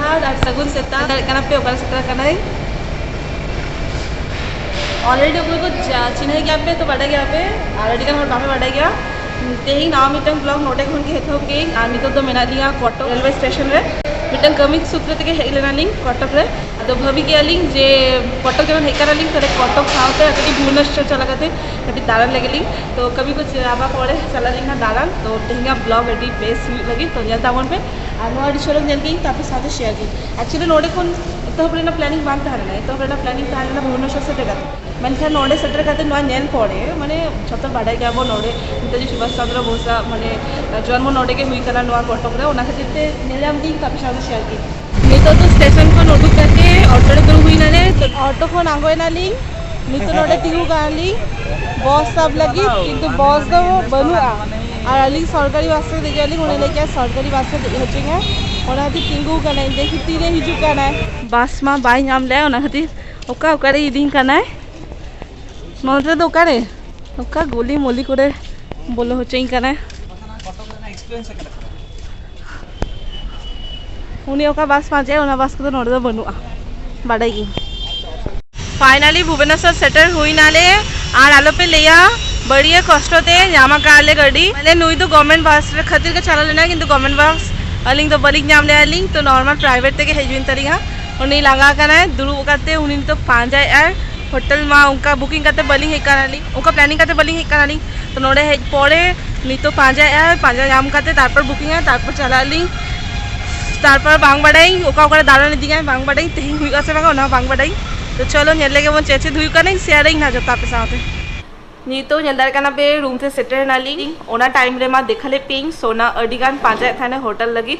जोहार आज सगुन सेता दाड़ा पे ओकर सेता कनाई ऑलरेडी ओकर को चिन्ह गया पे तो बड़ा गया पे ऑलरेडी का हमारे बामे बड़ा गया तेही नाम मिटन ब्लॉग नोटे खन के हेथो के आ नितो तो मेना लिया कटक रेलवे स्टेशन रे मिटन कमिक सूत्र तक हेज लेना लिंग कटक रे तो भाभी के लिंग जे कटक जब हेकरा लिंग तो कटक साथे कटी भुवनेश्वर चला गते कटी दारन लगे तो कभी कुछ आबा पड़े चला लिंग ना दारन तो तेहिंगा ब्लॉग एडी बेस लगी तो जल्द आवन पे आनो डिशोर नेल गई तापे साथे शेयर की एक्चुअली नोडे खन तो अपना प्लानिंग बांध थाना तो अपना प्लानिंग थाना भुवनेश्वर से गते मनखा नोडे सेटर करते नवा नेल पड़े माने छतो बाड़ाई गया नोडे नेताजी सुभाष चंद्र बोस माने जन्म नोडे के हुई करा नवा कटक रे ओना खातिर ते नेलाम दी तापे साथे शेयर की नितो तो स्टेशन को नोडू करके ऑटो को हुई ना तो ऑटो को आगो ना ली नितो नोडे तिहु गाली बस सब लगी किंतु बस दो बनुआ और अली सरकारी बस से देखि अली होने लेके सरकारी बस से हचिंगे ओना ती तिंगु कने देखि तीरे हिजु कने बस मा बाई नाम ले ओना खातिर ओका ओकारे इदिन कने नोडे तो ओकारे ओका गोली मोली करे बोलो हचिंग कने उन्हीं ओका बस मा जाए ओना बस को तो नोडे तो बनुआ बाड़ाई फाइनली भुवनेश्वर सेटल हुई नाले और आलो पे लिया बढ़िया कष्टते जामा काले गड्डी मैंने नुई तो गवर्नमेंट बस खातिर के चला लेना किंतु गवर्नमेंट बस अलिंग तो बलिक नाम ले अलिंग तो नॉर्मल प्राइवेट तक हेजुइन तरीका उन्हीं लगा करना दुरुब करते उन्हीं तो पांजा यार होटल में उनका बुकिंग करते बलिंग हे कराली उनका प्लानिंग करते बलिंग हे कराली तो नोड़े हेज पड़े नहीं तो पांजा यार पांजा जाम करते तारपर बुकिंग है तारपर चला ली तारपर बांग बढ़ाई ओका ओका दाड़ा नहीं दिया बांग बढ़ाई तेहिंग हुई से बांगा ना बांग बढ़ाई तो चलो नेले के वो चेचे धुई का नहीं शेयर ना जो तापे साथे नी तो नेलदार काना पे रूम से सेटर ना ली ओना टाइम रे मा देखले पिंग सोना अडिगान पांजा थाने होटल लगी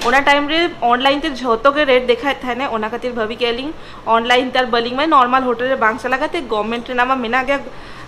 ओना टाइम रे ऑनलाइन ते झोतो के रेट देखा थाने ओना खातिर भाभी के लिंग ऑनलाइन तार बलिंग में नॉर्मल होटल रे बांग चला गते गवर्नमेंट रे नामा मेना गया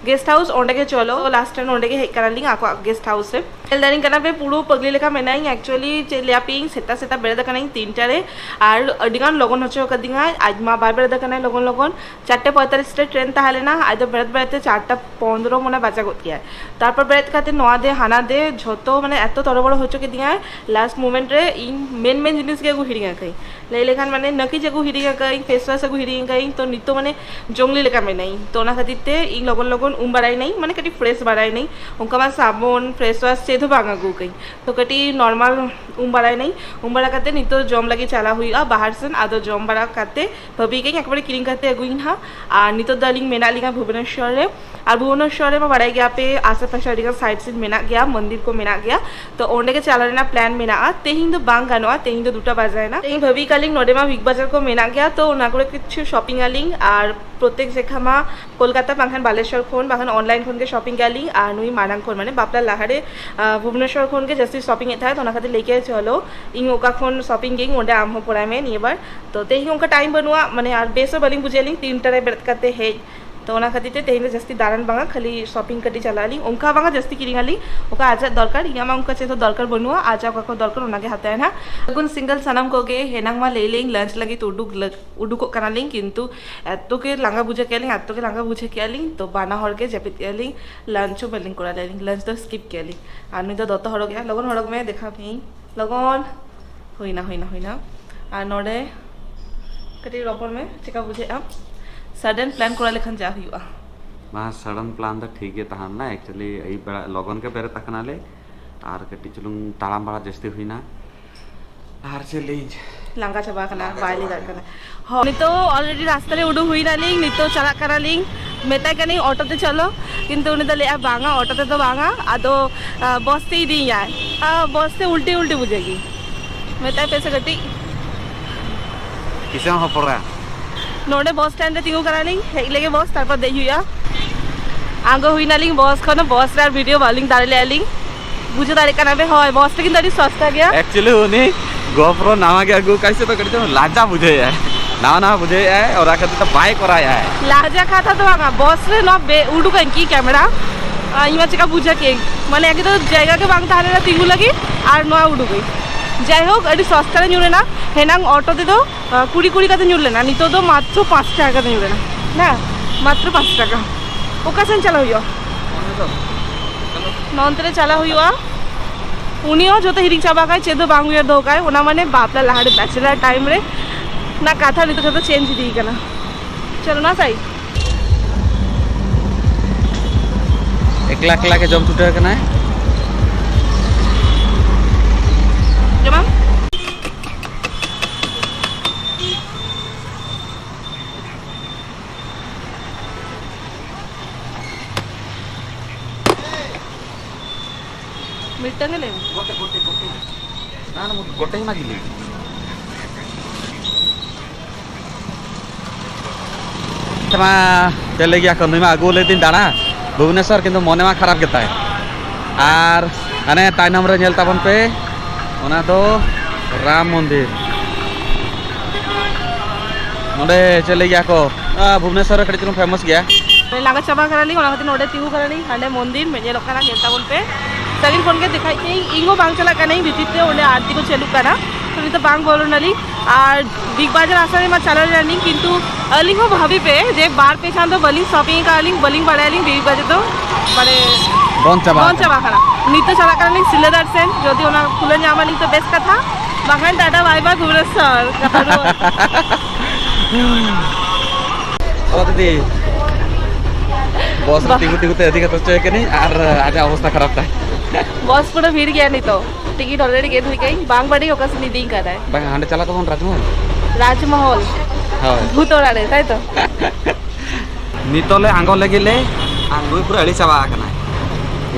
गेस्ट हाउस ओंडे के चलो लास्ट टाइम ओंडे के हेक करा लिंग आको गेस्ट हाउस से एलदारिंग करना पे पुरो पगली लेखा मेनाई एक्चुअली चलिया पिंग सेता सेता बेरे दकनाई 3टा रे और अडिगान लगन होचो कदिंगा आज मा बार बेरे दकनाई लगन लगन 4:45 रे ट्रेन ताहले ना आज बेरे बेरे 4:15 मने बाजा गत किया तारपर बेरे खाते नवा दे हाना दे झोतो माने एतो तड़ बड़ होचो के दिया लास्ट मोमेंट रे इन मेन मेन जिनिस के गु हिडिगा कई ले लेखान माने नकी जगु हिडिगा कई फेस वाश गु हिडिगा कई तो नितो माने जोंगली लेका मेनाई तो ना खातिर ते इन लगन लगन बढ़ाई नहीं माने कटी फ्रेश बढ़ाई नहीं उनका मैं साबुन फेस वाश से तो बांगा गु कहीं तो कटी नॉर्मल बढ़ाई नहीं बढ़ा करते नहीं तो जम लगे चला हुई बाहर से आदो जम बढ़ा करते भाभी कहीं एक बार क्लीन करते अगुइन हाँ और नहीं तो दलिंग मेना लिंगा भुवनेश्वर रे और भुवनेश्वर में बढ़ाई गया पे आसे पास साइड से मेना गया मंदिर को मेना गया तो ओंडे के चला लेना प्लान मेना तेहिंग तो बांग गानवा तेहिंग तो 2टा बाजाए ना तेहिंग भाभी का लिंग नोडेमा बिग बाजार को मेना गया तो ना करे कुछ शॉपिंग लिंग और प्रत्येक जेखामा कोलकाता बांखान बालेश्वर खोन बांखान ऑनलाइन खोन के शॉपिंग गली और नुई मानांग खोन माने बापला लाहारे भुवनेश्वर खोन के जैसे शॉपिंग था तो खाते लेके चलो इन ओका खोन शॉपिंग गेंग ओंडे आम हो पड़ा में नहीं बार तो तेहिंग उनका टाइम बनवा माने और बेसो बलिंग बुझेलिंग 3टा रे बेरत करते है तो ओना खातिर तेहिंग जस्ती दारन बांगा खाली शॉपिंग कटी चला ली उनका बांगा जस्ती किरिंग आली ओका आजा दरकार इयामा उनका चे तो दरकार बनवा आजा का दरकार ओना के हाते है ना गुन सिंगल सनम को गे हेनांग मा लेलिंग लंच लगी तो उडुक कना लिंग किंतु एतो के लांगा बुझे केलिंग एतो के लांगा बुझे केलिंग तो बाना हर के जपित केलिंग लंचो बलिंग करा लेलिंग लंच तो स्किप केली आनी तो दतो हरग गया लगन हरग में देखा नहीं लगन होइना आ नोडे कटी रपर में चिका बुझे अब सडन प्लान करा लेखन जा हुआ मा सडन प्लान तो ठीक है तहन ना एक्चुअली एई लगन के बेरे तकनाले आर कटी चलुंग तालाम बड़ा जस्ती हुइना आर चले लंगा चबा कना बायली दा कना हो नि तो ऑलरेडी रास्ता रे उडु हुई नाली नि तो चला करा लिंग मेता कनी ऑटो ते चलो किंतु उनि तो ले बांगा ऑटो ते तो बांगा आदो बस से ही दी यार बस से उल्टी उल्टी बुझेगी मेता पैसे गति किसे हो पड़ा नोडे बस स्टैंड रे तिंगु करा लिंग हेक लेके बस तारपर दे हुआ आगो हुई नालिंग बस खन बस रे वीडियो बालिंग दारे ले लिंग बुझे दारे कना बे होय बस लेकिन दारी सस्ता गया एक्चुअली उनी गोप्रो नामा के आगु कैसे तो कटी तो लाजा बुझे है ना बुझे है और आके तो बाय कराया है लाजा खाता तो आगा बस रे न बे उडु कन की कैमरा इमा चिका बुझा के माने आगे तो जगह के बांग तारे रे तिंगु लगी और न उडु गई যাই হোক এটি সস্তা নিউলে না হেনাং অটোতে তো 20 কাতে নিউলে না নিতো তো মাত্র 5 টাকাতে নিউলে না না মাত্র 5 টাকা ওকাসেন চালা হইও নন্তরে চালা হইও उनियो जो तो हिरिंग चाबा का चेदो बांग उयर दो का ओना माने बापला लाहाड़े बैचलर टाइम रे ना कथा नितो जो तो चेंज दी कना चलो ना साई एकला एकला के जम छुटे कना जमा मिटन ले गोटे ही मागिली चले गया कौन में आगू ले दिन दाना भुवनेश्वर किंतु मने में खराब गेता है और अने ताइनम रे नेल ताबन पे ओना दो राम मंदिर नोडे चले गया को भुवनेश्वर कड़ी चुन फेमस गया लागा चाबा कराली ओना खातिर नोडे तिहु कराली हांडे मंदिर में जे लोकना नेल ताबन पे सगिन फोन के दिखाई थी इंगो बांग चला का नहीं बितिते ओने आरती को चालू करा तो नी तो बांग बोलो नली और बिग बाजार आसाने में चला जानी किंतु अलिंग हो भाभी पे जे बार पे चांद तो बलिंग शॉपिंग का अलिंग बलिंग बड़ालिंग बिग बाजार तो बड़े बन चाबा खड़ा नीतो चला करलिंग सिलेदार सेन जदि ओना खुले जामालिंग तो बेस्ट कथा बागान टाटा बाय बाय भुवनेश्वर ओ दीदी बस तिगु तिगु ते अधिक तो चेक नहीं और आज अवस्था खराब था बस पूरा भीड़ गया नहीं तो टिकट ऑलरेडी गेट हुई गई बांग बड़ी ओका से निदी कर है बांग हांडे चला तो राजमहल हां भूतोड़ा रे ताई तो नितले आंगो लगिले आंगो पूरा अड़ी चाबा कना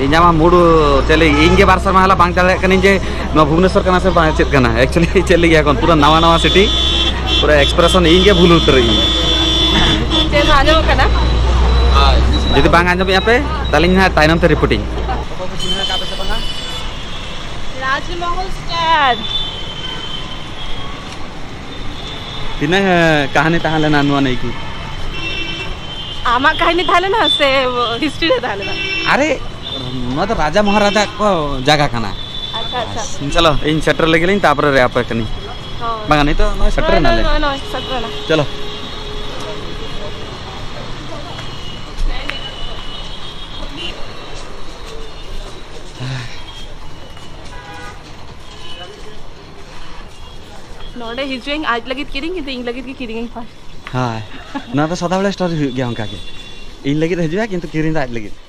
इन्यामा मूड चले इंगे बार सर माला बांग चले कनी जे न भुवनेश्वर कना से बांग चेत कना एक्चुअली चले गया कोन पूरा नवा नवा सिटी पूरा एक्सप्रेशन इंगे भूल उतर रही जे आजो कना यदि बांग आंजम यहाँ पे तालिंग ना ताइनम ते रिपोर्टिंग राजमहल स्टैंड तिने कहानी ताहले ना नुआ नहीं की आमा कहानी थाले ना से हिस्ट्री रे थाले ना अरे न तो राजा महाराजा को जगह कना अच्छा अच्छा चलो इन शटर लगे लें तापर रे आप कनी हां बांग नहीं तो न शटर ना ले नो शटर ना चलो नोडे हिजुएंग आज लगित किरिंग किंतु इंग लगित की किरिंग फास्ट हां ना तो सदा बेला स्टोरी गया उनका के इन लगित हिजुआ किंतु किरिंग आज लगित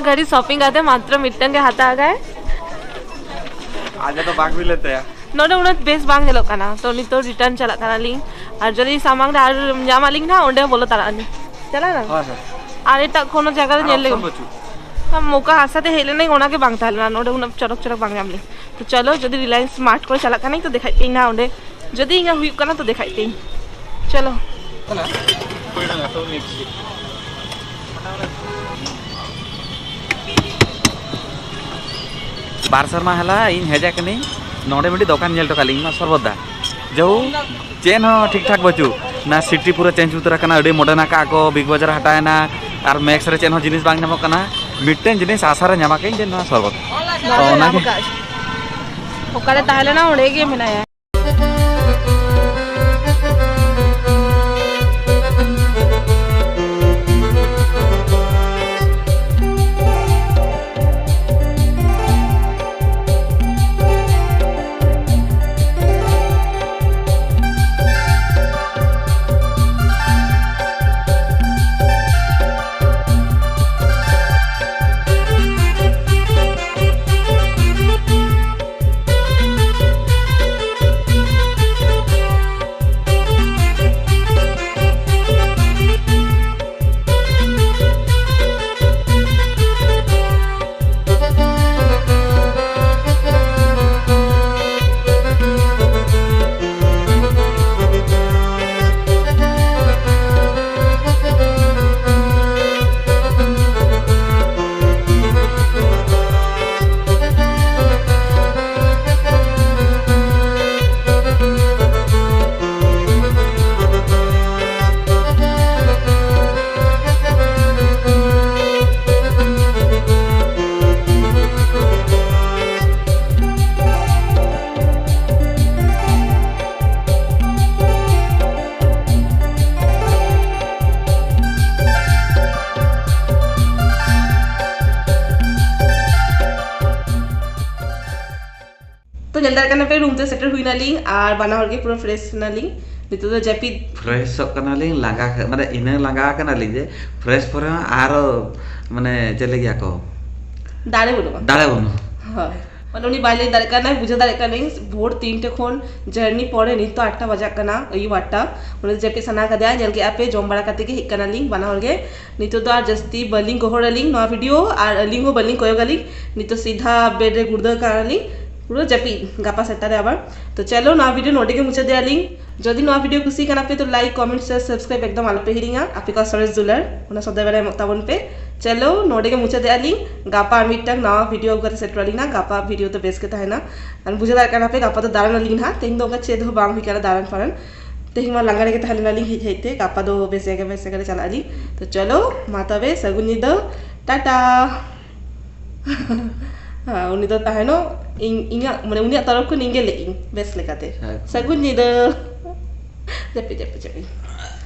घरी शॉपिंग आते मात्र मिट्टन के हाथ आ गए आज तो बाग भी लेते हैं नोडे उन्हें बेस बांग हेलो कना तो नहीं तो रिटर्न चला कना लिंग और जल्दी सामान डाल जामा लिंग ना उन्हें बोलो तारा नहीं चला ना हां आरे तक कोनो जगह नेल ले हम मौका हासाते हेले नहीं होना के बांग थालना नोडे उन्हें चरक चरक बांग जामले तो चलो जल्दी रिलायंस स्मार्ट को चला कना तो दिखाई ना उन्हें जल्दी इंगा हुई कना तो दिखाई चलो बार शर्मा हला इन हेजा कनी नोडे मिडी दुकान नेल टकालिंग मा सर्वदा जो चेन हो ठीक ठाक बचू ना सिटी पूरा चेंज उतरा कना अडी मॉडर्न का को बिग बाजार हटायना और मैक्स रे चेन हो जिनिस बांग नामो कना मिटन जिनिस आशा रे नामा के जे ना सर्वत तो ना ओकारे ताहले ना ओडे के मिनाया तो जल्दी करना पे रूम ते सेटल हुई नाली और बना हर के पूरा फ्रेश नाली नितो तो जैपी फ्रेश कनाली लांगा माने इने लांगा कनाली जे फ्रेश पर आरो माने चले गया को दाड़े बोलो दाड़े बनो हां মানে উনি বাইরে দাঁড়িয়ে কানা বুঝে দাঁড়িয়ে কানা ভোর 3 খন জার্নি পরে নি तो 8 बजा कना अयु 8 उन जेपी सना का दिया जल के आपे जम बड़ा काते के हिकना लिंक बना होगे नी तो आर जस्ती बलिंग गोहर लिंक नवा वीडियो और लिंग बलिंग कोयो गली नी तो सीधा बेड रे गुर्दा काली पूरा जपी गापा सेटारे आबार तो चलो नवा वीडियो नोटे के मुझे दिया लिंक जदि नवा वीडियो खुशी कना पे तो लाइक कमेंट शेयर सब्सक्राइब एकदम आलपे हिरिंगा आपे का सरस जुलर उना सदा बेरे मतावन पे चलो नोटे के मुझे दिया लिंक गापा अमित तक नवा वीडियो कर सेट वाली ना गापा वीडियो तो बेस के था है ना अन बुझे दार कना पे गापा तो दारन लिंक ना तें दो का छेद हो बांग भी करा दारन फरन तें मा लंगारे के थाले लिंक हेते गापा दो बेस के चला ली तो चलो माता बे सगुन निदो टाटा हाँ उनी तो ताहेनो इंगा माने उनी तरफ को निंगे ले बेस लेकाते सगुन निदो जपी